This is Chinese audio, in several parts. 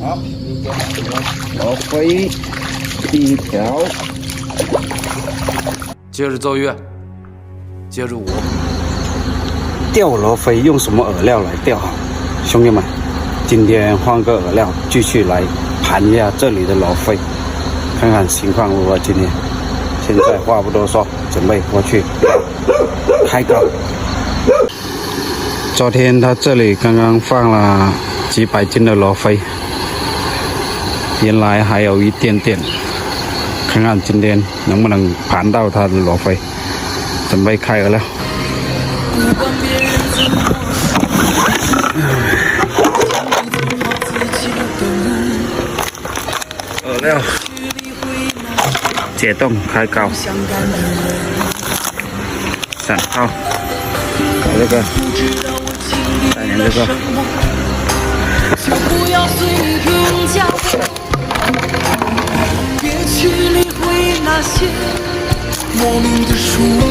好，老飞一条。接着奏乐，接着舞。钓罗非用什么饵料来钓好？兄弟们，今天换个饵料，继续来盘一下这里的罗非，看看情况如何。今天，现在话不多说，准备过去开竿。昨天他这里刚刚放了几百斤的罗非，原来还有一点点，看看今天能不能盘到他的罗非，准备开饵料。饵料解冻开钩3号，这个再连这个。别去理会那些莫名的疏落。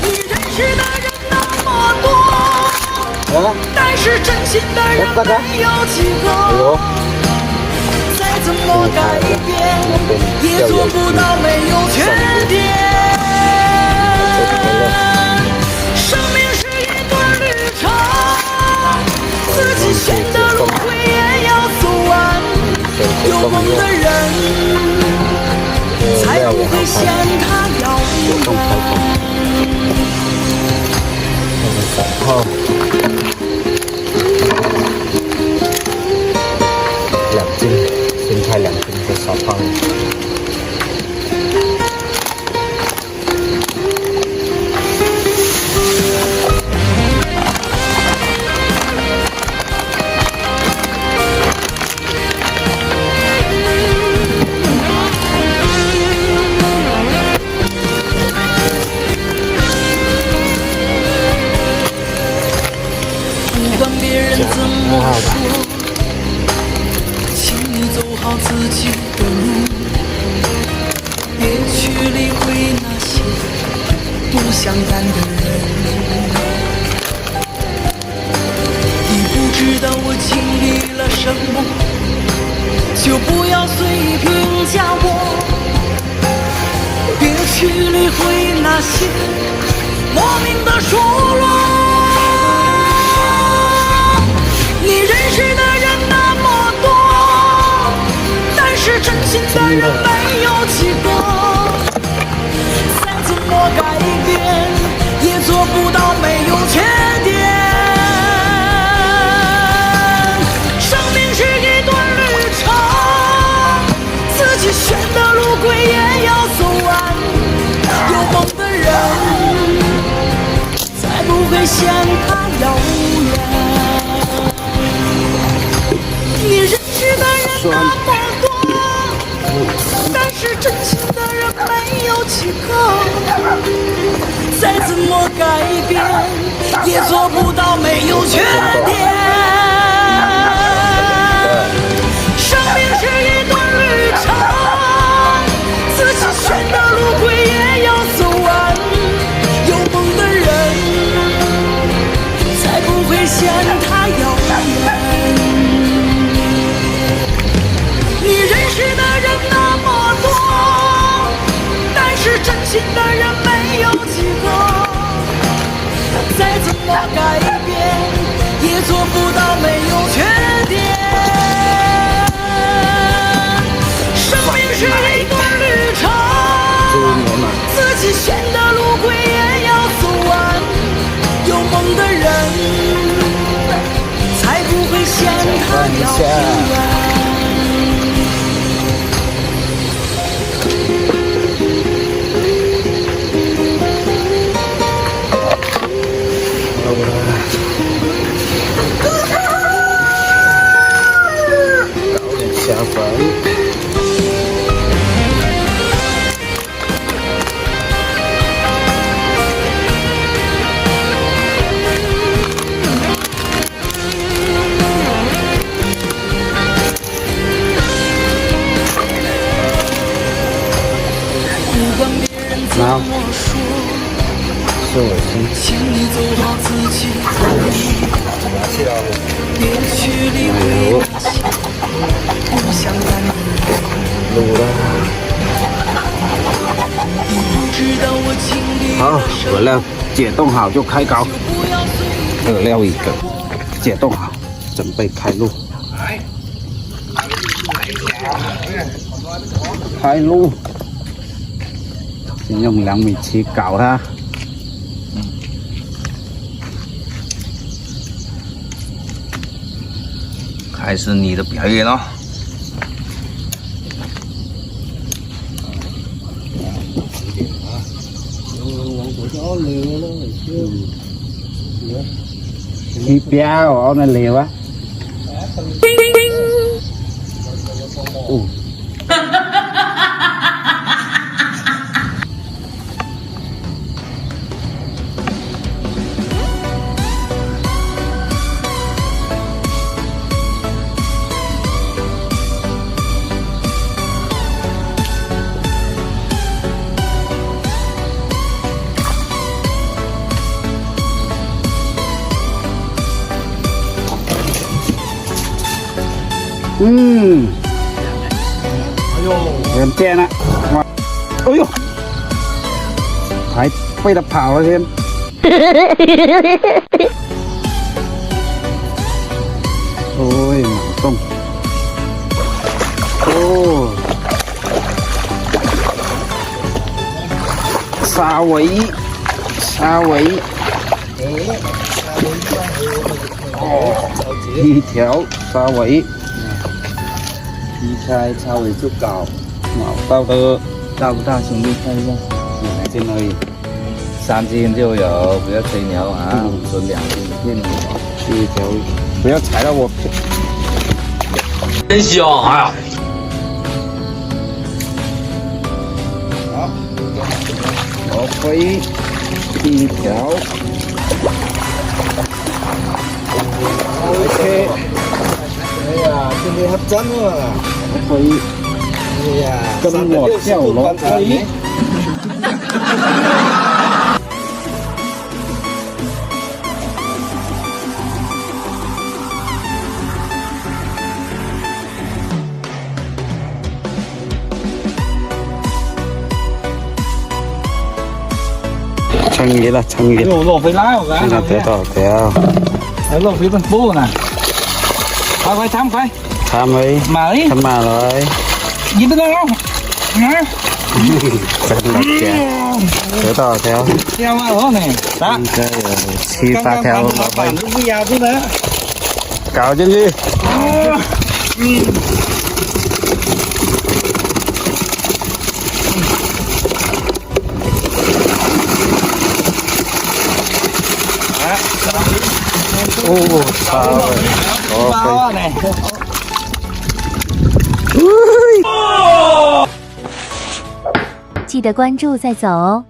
你认识的人那么多，但是真心的人没有几个。再怎么改变，也做不到没有缺点。生命是一段旅程，自己选的路轨也要走完。有梦的人才不会嫌它遥远。3号2斤，先开2斤的小胖。不管别人怎么说，请你走好自己的路，别去理会那些不相干的人。你不知道我经历了什么，就不要随意评价我。别去理会那些莫名的疏落。你认识的人那么多，但是真心的人没有几个。再怎么改变，也做不到没有缺点。生命是一段旅程，自己选的路轨也要走完。有梦的人才不会嫌它遥远。你认识的人那么多，但是真心的人没有几个。再怎么改变，也做不到没有缺点。生命是一段旅程，自己选的路轨也要走完。有梦的人才不会嫌它遥远。你认识的人那么多，但是真心的人没有几个。再怎么改变，也做不到没有缺点。生命是一段旅程，自己选的路轨也要走完。有梦的人才不会嫌它遥远。虾粉。不管别人怎么说，是我先。请你走好自己的路。拿去了。解冻好就开搞。饵料一个，解冻好，准备开路。开路，先用2米7搞它。开始你的表演了。Đi béo ông này liều á. Em chen á. Ôi dồi. Phải quay đập phào rồi em. Ôi mỏng tông. Ô. Sao vậy? Sao vậy? Đi theo sao vậy?劈开稍微就搞， Mạo tao tơ 大不大？兄弟看一下， trên nơi 3斤就有，不要吹牛啊，准2斤骗你。去一条，不要踩到我。真香！哎呀，好，老飞一条。OK。哎呀，今天hấp dẫn quá à. Phải cân ngọt dẻo ló thấy. Chẳng nghĩa là chẳng nghĩa. Lột phải lái một cái. Là thế tỏ theo. Đấy lột phía bên bố nè. Quay thăm quay. Tham ấy. Mà đi. Tham mà rồi. Nhìn tới đâu không? Hả? Chắc là kìa. Thế tỏ theo. Theo mà đó này. Đó. Chi ta theo. Lúc bây giờ thế đó. Cáo chứ gì. Ô, sao rồi? Bao này. 记得关注再走哦。